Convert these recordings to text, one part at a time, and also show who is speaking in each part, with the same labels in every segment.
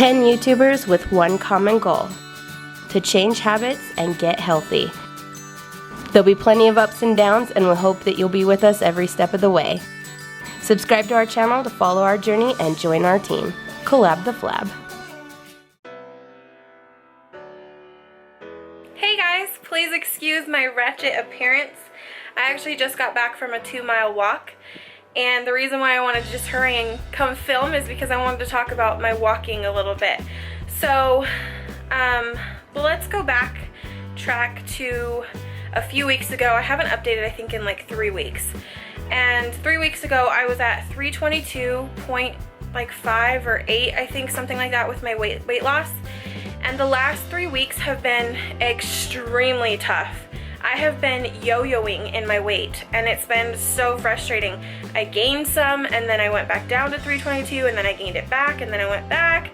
Speaker 1: 10 YouTubers with one common goal: to change habits and get healthy. There'll be plenty of ups and downs, and we hope that you'll be with us every step of the way. Subscribe to our channel to follow our journey and join our team. Collab the Flab.
Speaker 2: Hey guys, please excuse my wretched appearance. I actually just got back from a 2-mile walk, and the reason why I wanted to just hurry and come film is because I wanted to talk about my walking a little bit. So, let's go track to a few weeks ago. I haven't updated, I think, in like 3 weeks. And 3 weeks ago, I was at 322.5 or 8, I think, something like that, with my weight loss. And the last 3 weeks have been extremely tough. I have been yo-yoing in my weight, and it's been so frustrating. I gained some, and then I went back down to 322, and then I gained it back, and then I went back.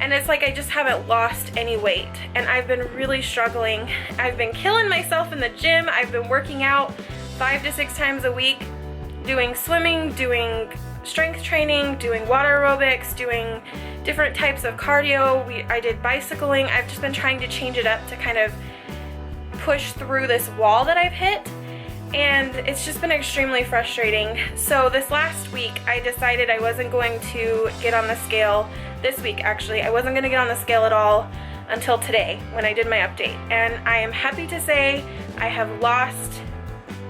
Speaker 2: And it's like I just haven't lost any weight, and I've been really struggling. I've been killing myself in the gym. I've been working out 5 to 6 times a week, doing swimming, doing strength training, doing water aerobics, doing different types of cardio. I did bicycling. I've just been trying to change it up to kind of push through this wall that I've hit, and it's just been extremely frustrating. So this last week I decided I wasn't going to get on the scale. This week, actually, I wasn't going to get on the scale at all until today when I did my update, and I am happy to say I have lost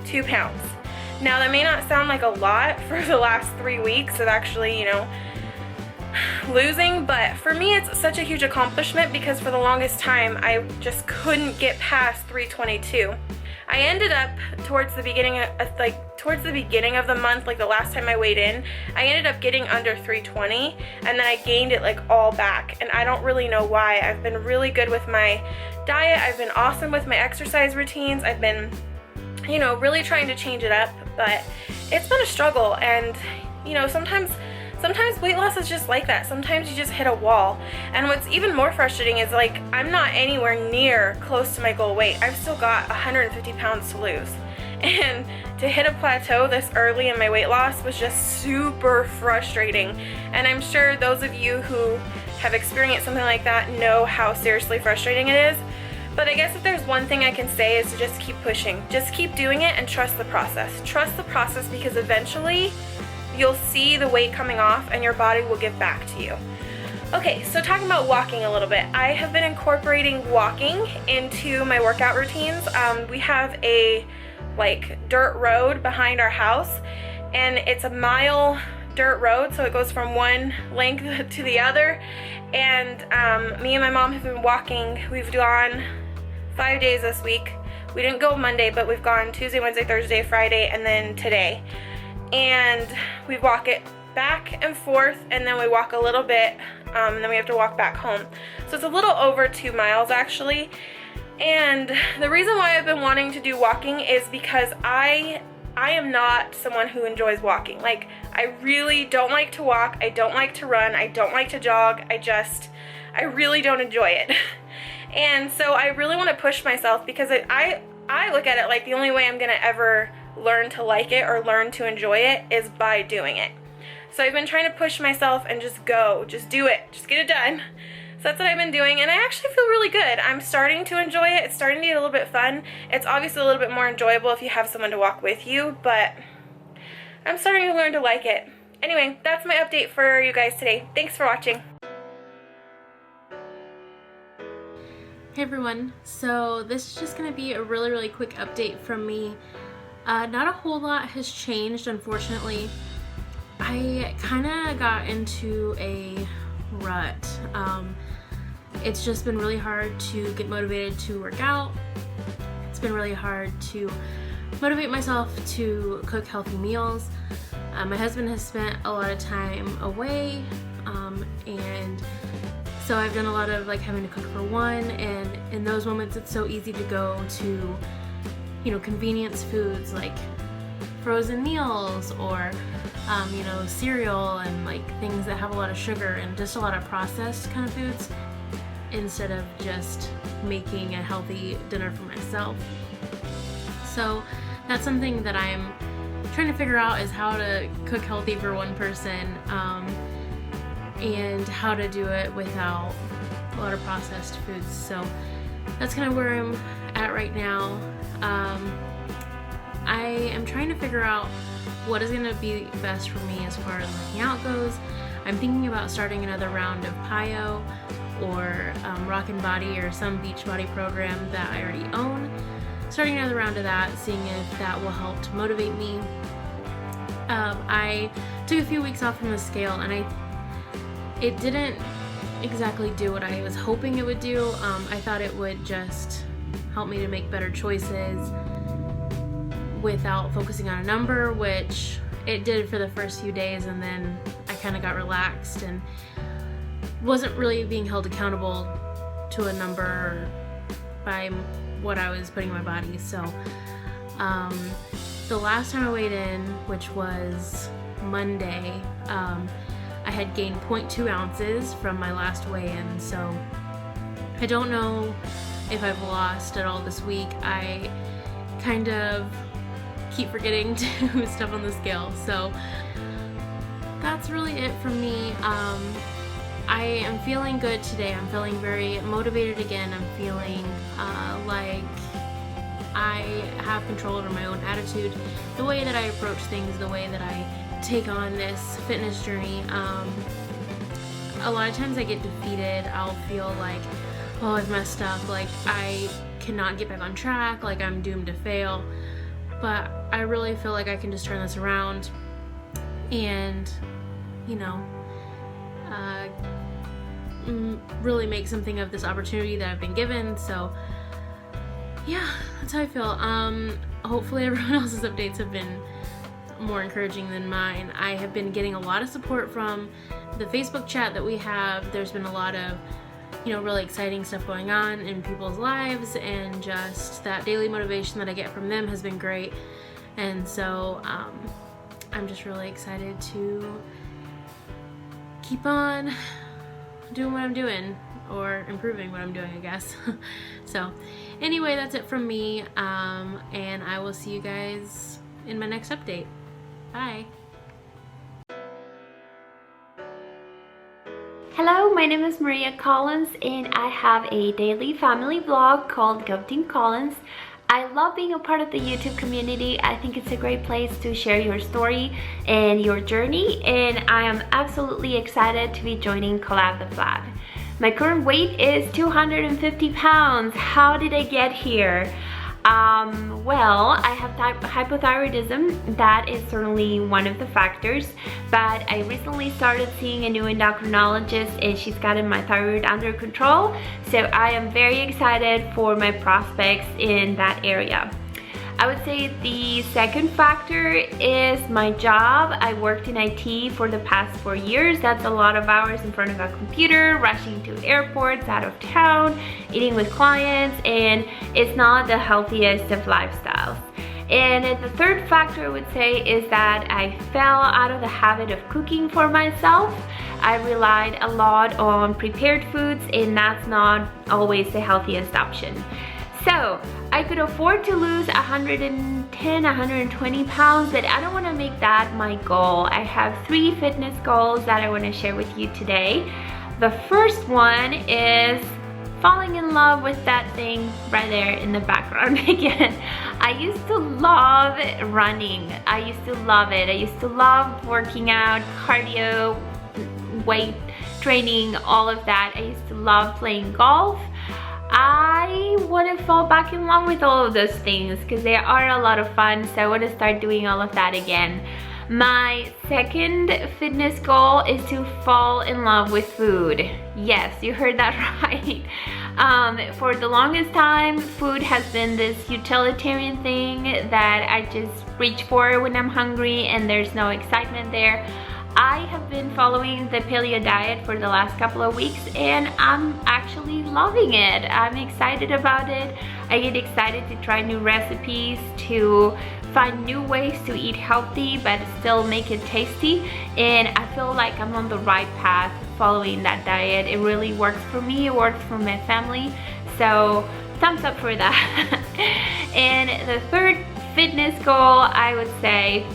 Speaker 2: 2 pounds. Now, that may not sound like a lot for the last 3 weeks of actually, losing, but for me it's such a huge accomplishment because for the longest time I just couldn't get past 322. I ended up towards the beginning of the month, like the last time I weighed in, I ended up getting under 320, and then I gained it like all back, and I don't really know why. I've been really good with my diet. I've been awesome with my exercise routines. I've been, really trying to change it up, but it's been a struggle. And sometimes weight loss is just like that. Sometimes you just hit a wall. And what's even more frustrating is, like, I'm not anywhere near close to my goal weight. I've still got 150 pounds to lose. And to hit a plateau this early in my weight loss was just super frustrating. And I'm sure those of you who have experienced something like that know how seriously frustrating it is. But I guess if there's one thing I can say is to just keep pushing. Just keep doing it and trust the process. Trust the process, because eventually you'll see the weight coming off and your body will give back to you. Okay, so talking about walking a little bit. I have been incorporating walking into my workout routines. We have a dirt road behind our house, and it's a mile dirt road, so it goes from one length to the other. And me and my mom have been walking. We've gone 5 days this week. We didn't go Monday, but we've gone Tuesday, Wednesday, Thursday, Friday, and then today. And we walk it back and forth, and then we walk a little bit, and then we have to walk back home. So it's a little over 2 miles actually. And the reason why I've been wanting to do walking is because I am not someone who enjoys walking. Like, I really don't like to walk. I don't like to run. I don't like to jog. I really don't enjoy it. And so I really want to push myself, because I look at it like the only way I'm going to ever learn to like it or learn to enjoy it is by doing it. So I've been trying to push myself and just do it, just get it done. So that's what I've been doing, and I actually feel really good. I'm starting to enjoy it. It's starting to get a little bit fun. It's obviously a little bit more enjoyable if you have someone to walk with you, but I'm starting to learn to like it. Anyway, that's my update for you guys today. Thanks for watching.
Speaker 3: Hey everyone, so this is just going to be a really quick update from me. Not a whole lot has changed, unfortunately. I kind of got into a rut. It's just been really hard to get motivated to work out. It's been really hard to motivate myself to cook healthy meals. My husband has spent a lot of time away, and so I've done a lot of having to cook for one, and in those moments it's so easy to go to convenience foods like frozen meals or cereal and things that have a lot of sugar and just a lot of processed kind of foods, instead of just making a healthy dinner for myself. So that's something that I'm trying to figure out, is how to cook healthy for one person. and how to do it without a lot of processed foods. So that's kind of where I'm at right now. I am trying to figure out what is going to be best for me as far as working out goes. I'm thinking about starting another round of PiYo or Rockin' Body or some Beachbody program that I already own. Starting another round of that, seeing if that will help to motivate me. I took a few weeks off from the scale, and it didn't exactly do what I was hoping it would do. I thought it would just help me to make better choices without focusing on a number, which it did for the first few days, and then I kind of got relaxed and wasn't really being held accountable to a number by what I was putting in my body. So the last time I weighed in, which was Monday, I had gained 0.2 ounces from my last weigh-in. So I don't know if I've lost at all this week. I kind of keep forgetting to stuff on the scale. So that's really it for me. I am feeling good today. I'm feeling very motivated again. I'm feeling like I have control over my own attitude, the way that I approach things, the way that I take on this fitness journey. A lot of times I get defeated. I'll feel like, oh, I've messed up, like I cannot get back on track, like I'm doomed to fail. But I really feel like I can just turn this around and, you know, really make something of this opportunity that I've been given. So yeah, that's how I feel. Hopefully everyone else's updates have been more encouraging than mine. I have been getting a lot of support from the Facebook chat that we have. There's been a lot of, you know, really exciting stuff going on in people's lives, and just that daily motivation that I get from them has been great. And so I'm just really excited to keep on doing what I'm doing, or improving what I'm doing, I guess. So anyway, that's it from me, and I will see you guys in my next update. Bye.
Speaker 4: Hello, my name is Maria Collins, and I have a daily family vlog called Go Team Collins. I love being a part of the YouTube community. I think it's a great place to share your story and your journey, and I am absolutely excited to be joining Collab the Flab. My current weight is 250 pounds. How did I get here? Well, I have hypothyroidism. That is certainly one of the factors, but I recently started seeing a new endocrinologist, and she's gotten my thyroid under control, so I am very excited for my prospects in that area. I would say the second factor is my job. I worked in IT for the past 4 years. That's a lot of hours in front of a computer, rushing to airports, out of town, eating with clients, and it's not the healthiest of lifestyles. And the third factor I would say is that I fell out of the habit of cooking for myself. I relied a lot on prepared foods, and that's not always the healthiest option. So I could afford to lose 110, 120 pounds, but I don't want to make that my goal. I have 3 fitness goals that I want to share with you today. The first one is falling in love with that thing right there in the background again. I used to love running. I used to love it. I used to love working out, cardio, weight training, all of that. I used to love playing golf. I want to fall back in love with all of those things because they are a lot of fun, so I want to start doing all of that again. My second fitness goal is to fall in love with food. Yes, you heard that right. For the longest time, food has been this utilitarian thing that I just reach for when I'm hungry and there's no excitement there. I have been following the paleo diet for the last couple of weeks, and I'm actually loving it. I'm excited about it. I get excited to try new recipes, to find new ways to eat healthy but still make it tasty, and I feel like I'm on the right path following that diet. It really works for me, it works for my family, so thumbs up for that. And the third fitness goal, I would say,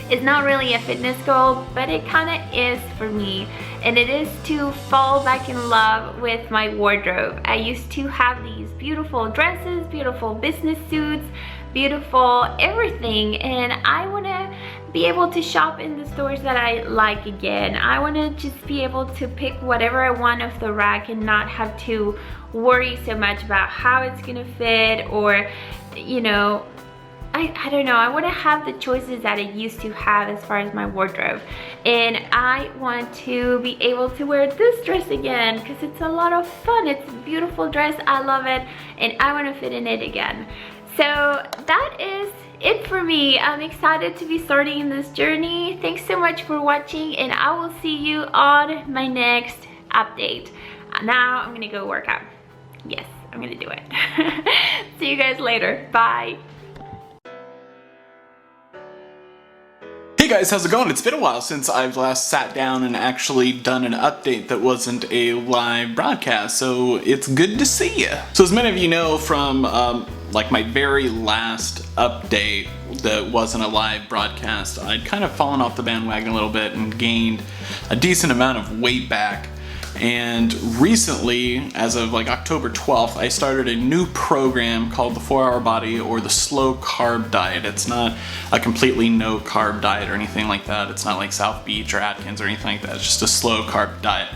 Speaker 4: It's not really a fitness goal, but it kind of is for me. And it is to fall back in love with my wardrobe. I used to have these beautiful dresses, beautiful business suits, beautiful everything, and I want to be able to shop in the stores that I like again. I want to just be able to pick whatever I want off the rack and not have to worry so much about how it's gonna fit, or you know, I don't know. I want to have the choices that I used to have as far as my wardrobe, and I want to be able to wear this dress again because it's a lot of fun. It's a beautiful dress, I love it, and I want to fit in it again. So that is it for me. I'm excited to be starting this journey. Thanks so much for watching, and I will see you on my next update. Now I'm gonna go work out. Yes, I'm gonna do it. See you guys later. Bye.
Speaker 5: Hey guys, how's it going? It's been a while since I've last sat down and actually done an update that wasn't a live broadcast, so it's good to see you. So as many of you know from like my very last update that wasn't a live broadcast, I'd kind of fallen off the bandwagon a little bit and gained a decent amount of weight back. And recently, as of like October 12th, I started a new program called the 4-Hour Body, or the Slow Carb Diet. It's not a completely no carb diet or anything like that. It's not like South Beach or Atkins or anything like that. It's just a slow carb diet,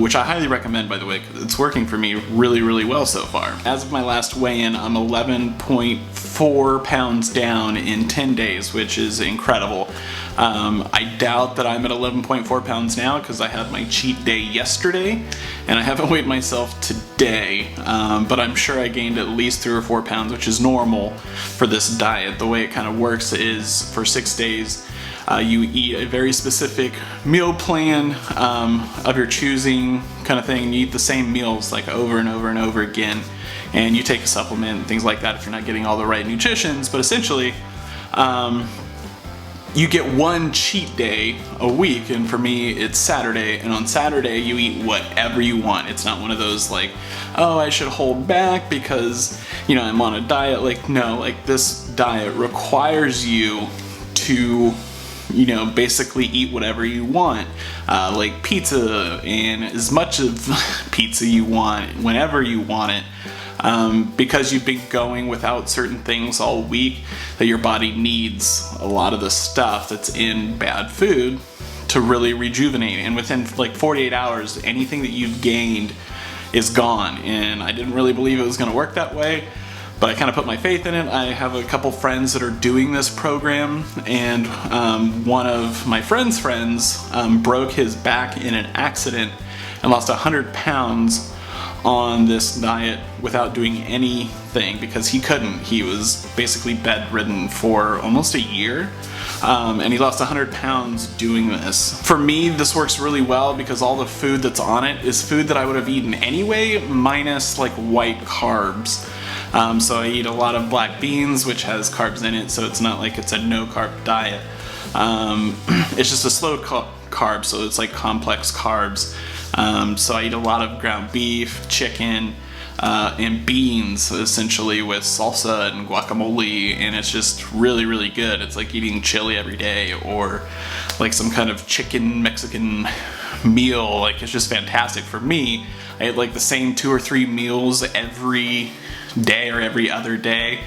Speaker 5: which I highly recommend, by the way, because it's working for me really, really well so far. As of my last weigh-in, I'm 11.4 pounds down in 10 days, which is incredible. I doubt that I'm at 11.4 pounds now because I had my cheat day yesterday and I haven't weighed myself today, but I'm sure I gained at least 3 or 4 pounds, which is normal for this diet. The way it kind of works is for 6 days you eat a very specific meal plan of your choosing kind of thing. You eat the same meals like over and over and over again, and you take a supplement and things like that if you're not getting all the right nutritions, but essentially you get one cheat day a week, and for me it's Saturday, and on Saturday you eat whatever you want. It's not one of those like, oh, I should hold back because, you know, I'm on a diet. Like, no, like this diet requires you to, you know, basically eat whatever you want, like pizza, and as much of pizza you want whenever you want it. Because you've been going without certain things all week, that your body needs a lot of the stuff that's in bad food to really rejuvenate. And within like 48 hours, anything that you've gained is gone. And I didn't really believe it was going to work that way, but I kind of put my faith in it. I have a couple friends that are doing this program, and one of my friend's friends broke his back in an accident and lost 100 pounds on this diet without doing anything because he couldn't. He was basically bedridden for almost a year, and he lost 100 pounds doing this. For me, this works really well because all the food that's on it is food that I would have eaten anyway, minus like white carbs. So I eat a lot of black beans, which has carbs in it, so it's not like it's a no carb diet. It's just a slow carb, so it's like complex carbs. So I eat a lot of ground beef, chicken, and beans, essentially, with salsa and guacamole, and it's just really, really good. It's like eating chili every day, or like some kind of chicken Mexican meal. Like, it's just fantastic. For me, I eat like the same 2 or 3 meals every day or every other day,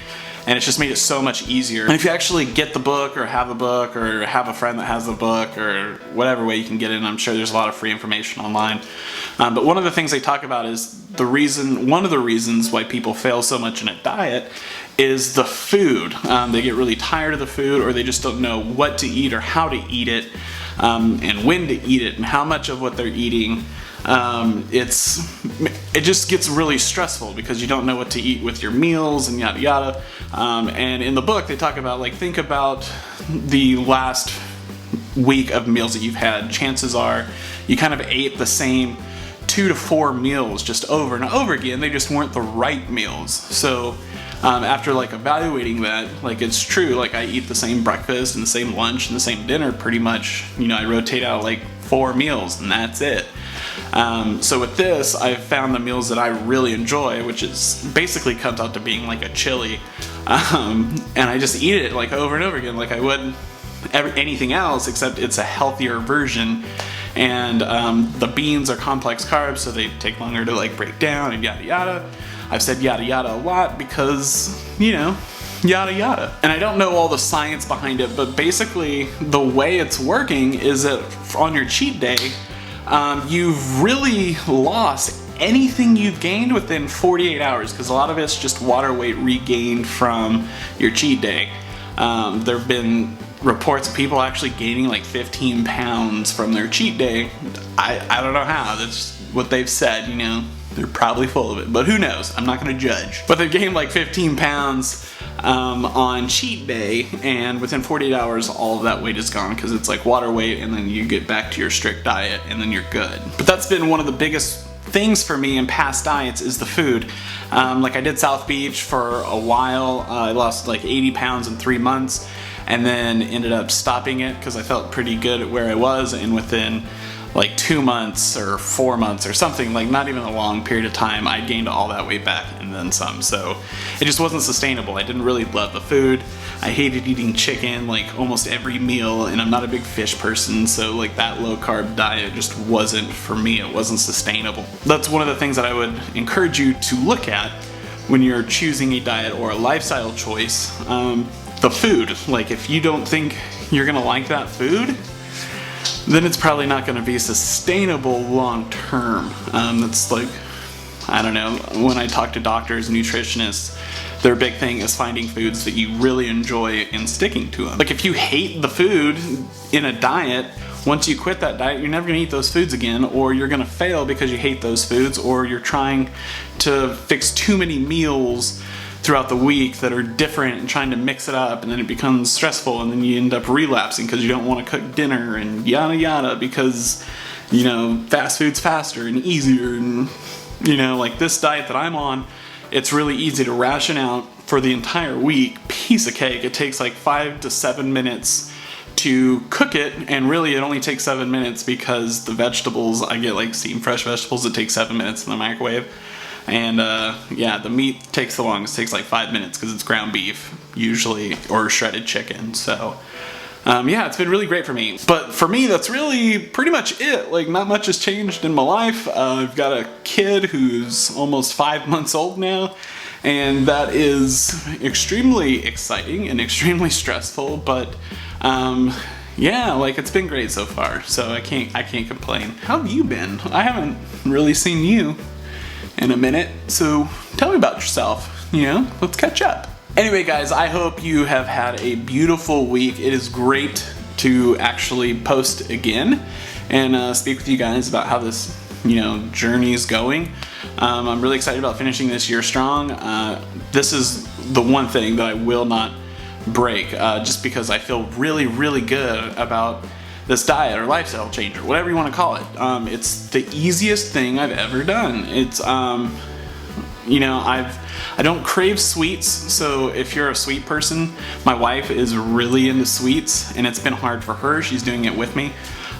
Speaker 5: and it's just made it so much easier. And if you actually get the book, or have a friend that has the book, or whatever way you can get it, and I'm sure there's a lot of free information online. But one of the things they talk about is one of the reasons why people fail so much in a diet is the food. They get really tired of the food, or they just don't know what to eat or how to eat it, and when to eat it, and how much of what they're eating. It just gets really stressful because you don't know what to eat with your meals and yada yada. And in the book they talk about, like, think about the last week of meals that you've had. Chances are you kind of ate the same 2 to 4 meals just over and over again. They just weren't the right meals. So after like evaluating that, like, it's true, like I eat the same breakfast and the same lunch and the same dinner pretty much. You know, I rotate out like 4 meals and that's it. So with this, I've found the meals that I really enjoy, which is basically comes out to being like a chili, and I just eat it like over and over again, like I would anything else, except it's a healthier version. And the beans are complex carbs, so they take longer to like break down and yada yada. I've said yada yada a lot because, you know, yada yada. And I don't know all the science behind it, but basically the way it's working is that on your cheat day, you've really lost anything you've gained within 48 hours, because a lot of it's just water weight regained from your cheat day. There have been reports of people actually gaining like 15 pounds from their cheat day. I don't know how, that's what they've said, you know. They're probably full of it, but who knows? I'm not gonna judge. But they've gained like 15 pounds on cheat day, and within 48 hours, all of that weight is gone, because it's like water weight, and then you get back to your strict diet, and then you're good. But that's been one of the biggest things for me in past diets is the food. Like I did South Beach for a while. I lost like 80 pounds in 3 months, and then ended up stopping it because I felt pretty good at where I was, and within like 2 months or 4 months or something, like not even a long period of time, I gained all that weight back and then some. So it just wasn't sustainable. I didn't really love the food. I hated eating chicken like almost every meal, and I'm not a big fish person, so like that low carb diet just wasn't for me. It wasn't sustainable. That's one of the things that I would encourage you to look at when you're choosing a diet or a lifestyle choice. The food, like if you don't think you're gonna like that food, then it's probably not gonna be sustainable long term. That's like, I don't know, when I talk to doctors and nutritionists, their big thing is finding foods that you really enjoy and sticking to them. Like if you hate the food in a diet, once you quit that diet, you're never gonna eat those foods again, or you're gonna fail because you hate those foods, or you're trying to fix too many meals throughout the week that are different and trying to mix it up, and then it becomes stressful, and then you end up relapsing because you don't want to cook dinner and yada yada, because, you know, fast food's faster and easier. And, you know, like this diet that I'm on, it's really easy to ration out for the entire week. Piece of cake. It takes like 5 to 7 minutes to cook it, and really it only takes 7 minutes because the vegetables, I get like steamed fresh vegetables that take 7 minutes in the microwave. And yeah, the meat takes the longest. It takes like 5 minutes because it's ground beef usually, or shredded chicken. So yeah, it's been really great for me. But for me, that's really pretty much it. Like not much has changed in my life. I've got a kid who's almost 5 months old now, and that is extremely exciting and extremely stressful. But yeah, like it's been great so far. So I can't complain. How have you been? I haven't really seen you in a minute, so tell me about yourself, you know, let's catch up. Anyway guys, I hope you have had a beautiful week. It is great to actually post again and speak with you guys about how this, you know, journey is going. I'm really excited about finishing this year strong. This is the one thing that I will not break, just because I feel really, really good about this diet or lifestyle change or whatever you want to call it. It's the easiest thing I've ever done. It's, you know, I don't crave sweets, so if you're a sweet person, my wife is really into sweets, and it's been hard for her. She's doing it with me.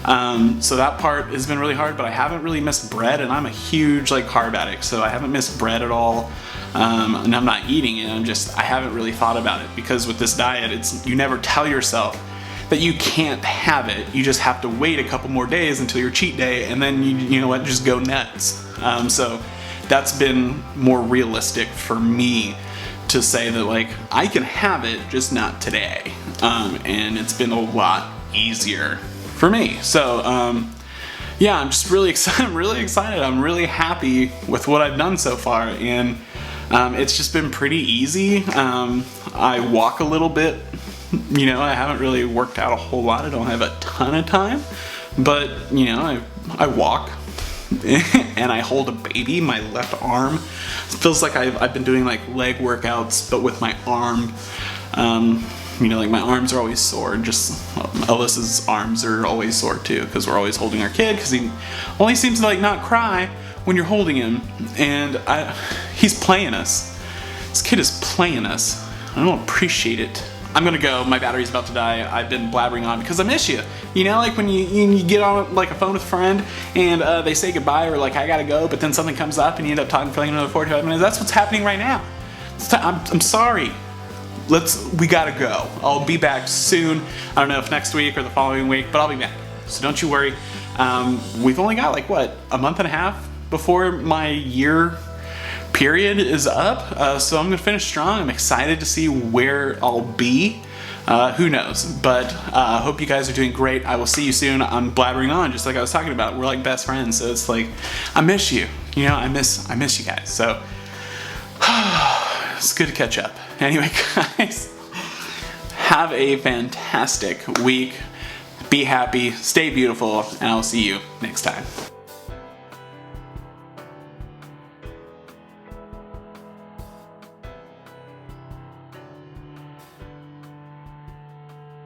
Speaker 5: So that part has been really hard, but I haven't really missed bread, and I'm a huge like carb addict, so I haven't missed bread at all. And I'm not eating it, I haven't really thought about it, because with this diet, it's, you never tell yourself that you can't have it. You just have to wait a couple more days until your cheat day, and then you know what, just go nuts. So that's been more realistic for me to say that like I can have it, just not today. And it's been a lot easier for me. So yeah, I'm just really excited. I'm really excited. I'm really happy with what I've done so far, and it's just been pretty easy. I walk a little bit. You know, I haven't really worked out a whole lot. I don't have a ton of time, but you know, I walk and I hold a baby. My left arm, it feels like I've been doing like leg workouts, but with my arm. You know, like my arms are always sore. Just Alyssa's arms are always sore too, because we're always holding our kid, because he only seems to like not cry when you're holding him, and he's playing us. This kid is playing us. I don't appreciate it. I'm gonna go, my battery's about to die. I've been blabbering on because I miss you. You know, like when you get on like a phone with a friend and they say goodbye, or like I gotta go, but then something comes up and you end up talking for like another 45 minutes. That's what's happening right now. I'm sorry. we gotta go. I'll be back soon. I don't know if next week or the following week, but I'll be back. So don't you worry. We've only got like, what, a month and a half before my year period is up. So I'm gonna finish strong. I'm excited to see where I'll be. Who knows? But hope you guys are doing great. I will see you soon. I'm blabbering on, just like I was talking about. We're like best friends, so it's like, I miss you. You know, I miss you guys. So it's good to catch up. Anyway, guys, have a fantastic week. Be happy, stay beautiful, and I'll see you next time.